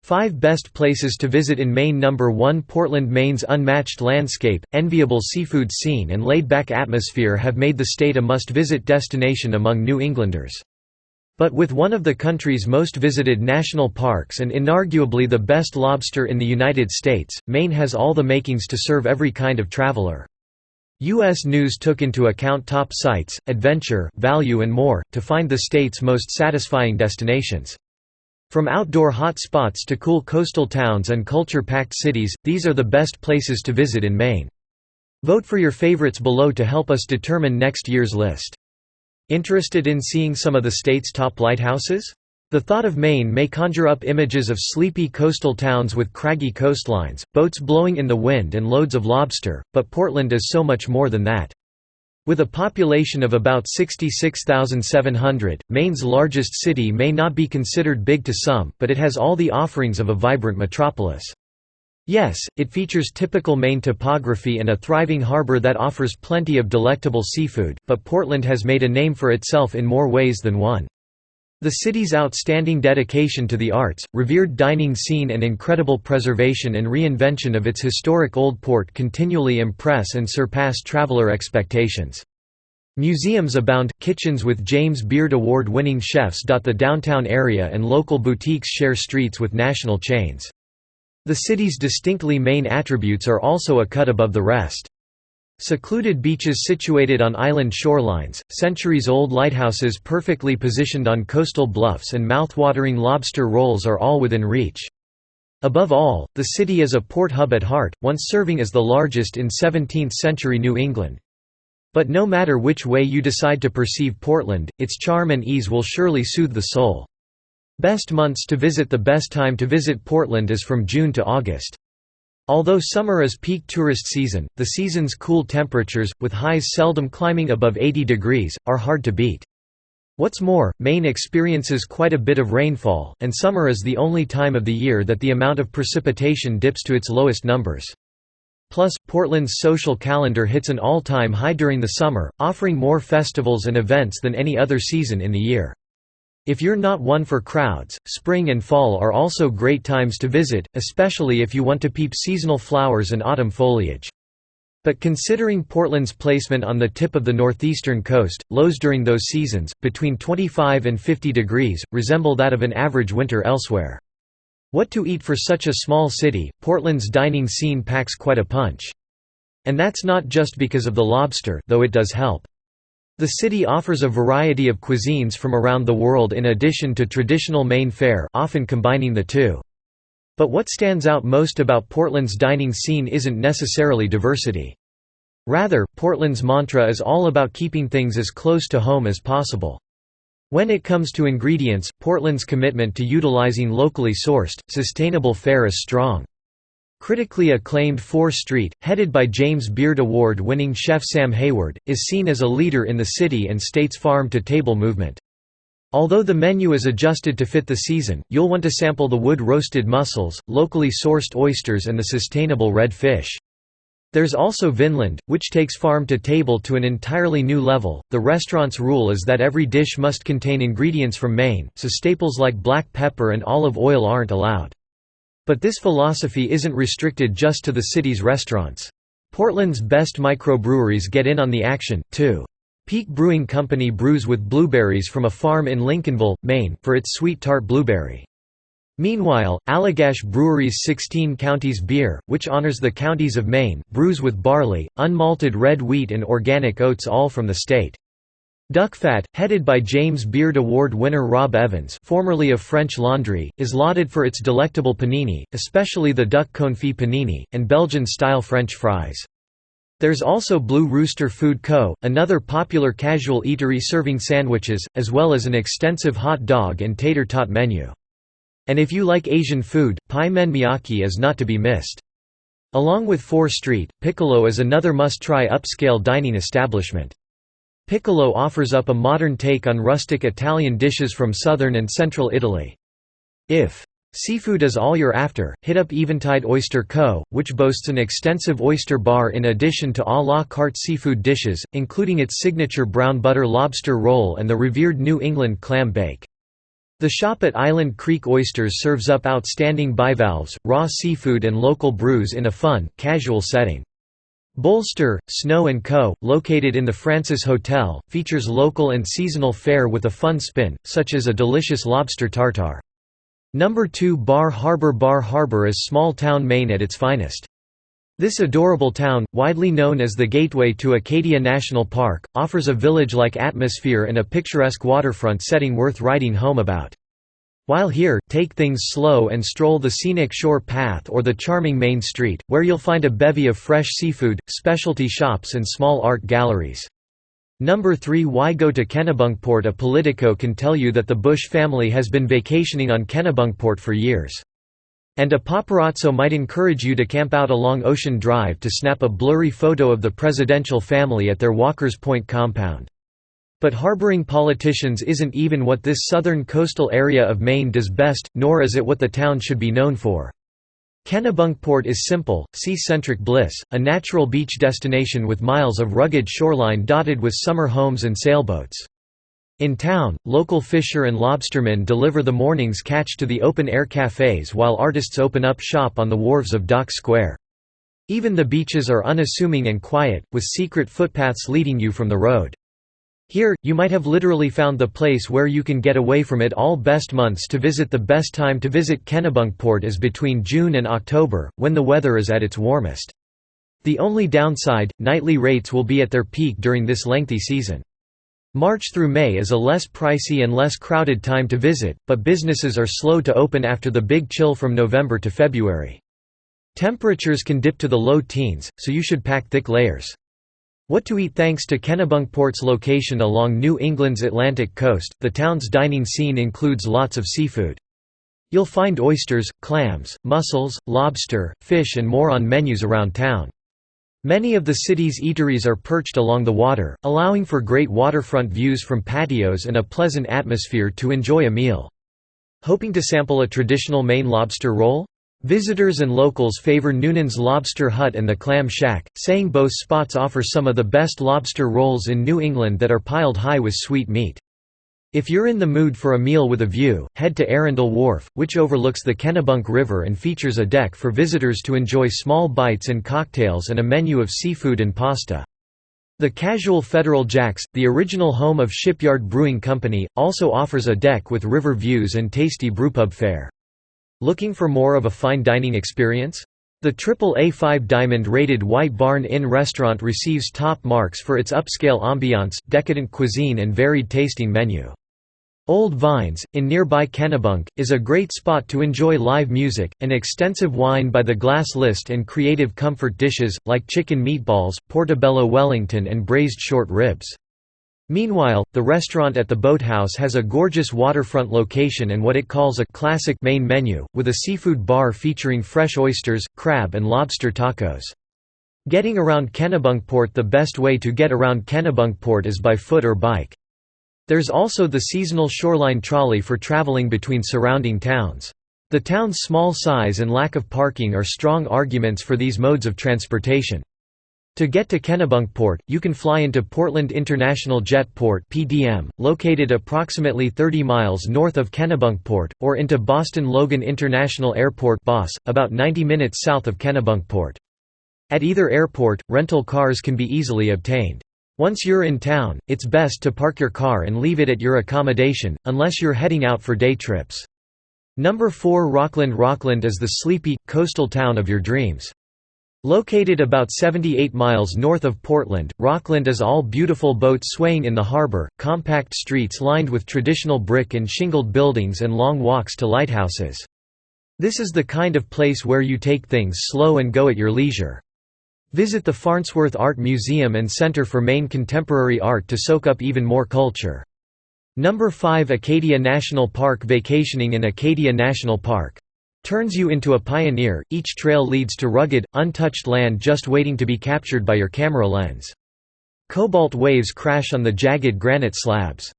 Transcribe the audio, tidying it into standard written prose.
5 Best Places to Visit in Maine. Number 1 Portland. Maine's unmatched landscape, enviable seafood scene and laid-back atmosphere have made the state a must-visit destination among New Englanders. But with one of the country's most visited national parks and inarguably the best lobster in the United States, Maine has all the makings to serve every kind of traveler. U.S. News took into account top sights, adventure, value and more, to find the state's most satisfying destinations. From outdoor hot spots to cool coastal towns and culture-packed cities, these are the best places to visit in Maine. Vote for your favorites below to help us determine next year's list. Interested in seeing some of the state's top lighthouses? The thought of Maine may conjure up images of sleepy coastal towns with craggy coastlines, boats blowing in the wind and loads of lobster, but Portland is so much more than that. With a population of about 66,700, Maine's largest city may not be considered big to some, but it has all the offerings of a vibrant metropolis. Yes, it features typical Maine topography and a thriving harbor that offers plenty of delectable seafood, but Portland has made a name for itself in more ways than one. The city's outstanding dedication to the arts, revered dining scene and incredible preservation and reinvention of its historic Old Port continually impress and surpass traveler expectations. Museums abound, kitchens with James Beard Award-winning chefs dot the downtown area and local boutiques share streets with national chains. The city's distinctly Maine attributes are also a cut above the rest. Secluded beaches situated on island shorelines, centuries-old lighthouses perfectly positioned on coastal bluffs and mouth-watering lobster rolls are all within reach. Above all, the city is a port hub at heart, once serving as the largest in 17th-century New England. But no matter which way you decide to perceive Portland, its charm and ease will surely soothe the soul. Best months to visit. The best time to visit Portland is from June to August. Although summer is peak tourist season, the season's cool temperatures, with highs seldom climbing above 80 degrees, are hard to beat. What's more, Maine experiences quite a bit of rainfall, and summer is the only time of the year that the amount of precipitation dips to its lowest numbers. Plus, Portland's social calendar hits an all-time high during the summer, offering more festivals and events than any other season in the year. If you're not one for crowds, spring and fall are also great times to visit, especially if you want to peep seasonal flowers and autumn foliage. But considering Portland's placement on the tip of the northeastern coast, lows during those seasons, between 25 and 50 degrees, resemble that of an average winter elsewhere. What to eat for such a small city? Portland's dining scene packs quite a punch. And that's not just because of the lobster, though it does help. The city offers a variety of cuisines from around the world in addition to traditional Maine fare, often combining the two. But what stands out most about Portland's dining scene isn't necessarily diversity. Rather, Portland's mantra is all about keeping things as close to home as possible. When it comes to ingredients, Portland's commitment to utilizing locally sourced, sustainable fare is strong. Critically acclaimed 4th Street, headed by James Beard Award-winning chef Sam Hayward, is seen as a leader in the city and state's farm-to-table movement. Although the menu is adjusted to fit the season, you'll want to sample the wood-roasted mussels, locally sourced oysters and the sustainable red fish. There's also Vinland, which takes farm-to-table to an entirely new level. The restaurant's rule is that every dish must contain ingredients from Maine, so staples like black pepper and olive oil aren't allowed. But this philosophy isn't restricted just to the city's restaurants. Portland's best microbreweries get in on the action, too. Peak Brewing Company brews with blueberries from a farm in Lincolnville, Maine, for its sweet tart blueberry. Meanwhile, Allagash Brewery's 16 Counties beer, which honors the counties of Maine, brews with barley, unmalted red wheat and organic oats, all from the state. Duckfat, headed by James Beard Award winner Rob Evans, formerly of French Laundry, is lauded for its delectable panini, especially the duck confit panini, and Belgian-style French fries. There's also Blue Rooster Food Co., another popular casual eatery serving sandwiches, as well as an extensive hot dog and tater tot menu. And if you like Asian food, Pai Men Miyaki is not to be missed. Along with 4th Street, Piccolo is another must-try upscale dining establishment. Piccolo offers up a modern take on rustic Italian dishes from southern and central Italy. If seafood is all you're after, hit up Eventide Oyster Co., which boasts an extensive oyster bar in addition to à la carte seafood dishes, including its signature brown butter lobster roll and the revered New England clam bake. The shop at Island Creek Oysters serves up outstanding bivalves, raw seafood and local brews in a fun, casual setting. Bolster, Snow & Co., located in the Francis Hotel, features local and seasonal fare with a fun spin, such as a delicious lobster tartare. Number 2 Bar Harbor is small-town Maine at its finest. This adorable town, widely known as the gateway to Acadia National Park, offers a village-like atmosphere and a picturesque waterfront setting worth writing home about. While here, take things slow and stroll the scenic shore path or the charming Main Street, where you'll find a bevy of fresh seafood, specialty shops and small art galleries. Number 3 Why go to Kennebunkport? A Politico can tell you that the Bush family has been vacationing on Kennebunkport for years. And a paparazzo might encourage you to camp out along Ocean Drive to snap a blurry photo of the presidential family at their Walker's Point compound. But harboring politicians isn't even what this southern coastal area of Maine does best, nor is it what the town should be known for. Kennebunkport is simple, sea-centric bliss, a natural beach destination with miles of rugged shoreline dotted with summer homes and sailboats. In town, local fisher and lobstermen deliver the morning's catch to the open-air cafes while artists open up shop on the wharves of Dock Square. Even the beaches are unassuming and quiet, with secret footpaths leading you from the road. Here, you might have literally found the place where you can get away from it all. Best months to visit. The best time to visit Kennebunkport is between June and October, when the weather is at its warmest. The only downside, nightly rates will be at their peak during this lengthy season. March through May is a less pricey and less crowded time to visit, but businesses are slow to open after the big chill from November to February. Temperatures can dip to the low teens, so you should pack thick layers. What to eat? Thanks to Kennebunkport's location along New England's Atlantic coast, the town's dining scene includes lots of seafood. You'll find oysters, clams, mussels, lobster, fish and more on menus around town. Many of the city's eateries are perched along the water, allowing for great waterfront views from patios and a pleasant atmosphere to enjoy a meal. Hoping to sample a traditional Maine lobster roll? Visitors and locals favor Noonan's Lobster Hut and the Clam Shack, saying both spots offer some of the best lobster rolls in New England that are piled high with sweet meat. If you're in the mood for a meal with a view, head to Arundel Wharf, which overlooks the Kennebunk River and features a deck for visitors to enjoy small bites and cocktails and a menu of seafood and pasta. The casual Federal Jacks, the original home of Shipyard Brewing Company, also offers a deck with river views and tasty brewpub fare. Looking for more of a fine dining experience? The AAA 5-diamond rated White Barn Inn restaurant receives top marks for its upscale ambiance, decadent cuisine and varied tasting menu. Old Vines, in nearby Kennebunk, is a great spot to enjoy live music, an extensive wine by the glass list and creative comfort dishes, like chicken meatballs, portobello Wellington and braised short ribs. Meanwhile, the restaurant at the Boathouse has a gorgeous waterfront location and what it calls a classic Maine menu, with a seafood bar featuring fresh oysters, crab and lobster tacos. Getting around Kennebunkport. The best way to get around Kennebunkport is by foot or bike. There's also the seasonal shoreline trolley for traveling between surrounding towns. The town's small size and lack of parking are strong arguments for these modes of transportation. To get to Kennebunkport, you can fly into Portland International Jet Port (PDM), located approximately 30 miles north of Kennebunkport, or into Boston Logan International Airport (BOS), about 90 minutes south of Kennebunkport. At either airport, rental cars can be easily obtained. Once you're in town, it's best to park your car and leave it at your accommodation, unless you're heading out for day trips. Number 4 Rockland. Rockland is the sleepy, coastal town of your dreams. Located about 78 miles north of Portland, Rockland is all beautiful boats swaying in the harbor, compact streets lined with traditional brick and shingled buildings and long walks to lighthouses. This is the kind of place where you take things slow and go at your leisure. Visit the Farnsworth Art Museum and Center for Maine Contemporary Art to soak up even more culture. Number 5 Acadia National Park. Vacationing in Acadia National Park turns you into a pioneer. Each trail leads to rugged, untouched land just waiting to be captured by your camera lens. Cobalt waves crash on the jagged granite slabs.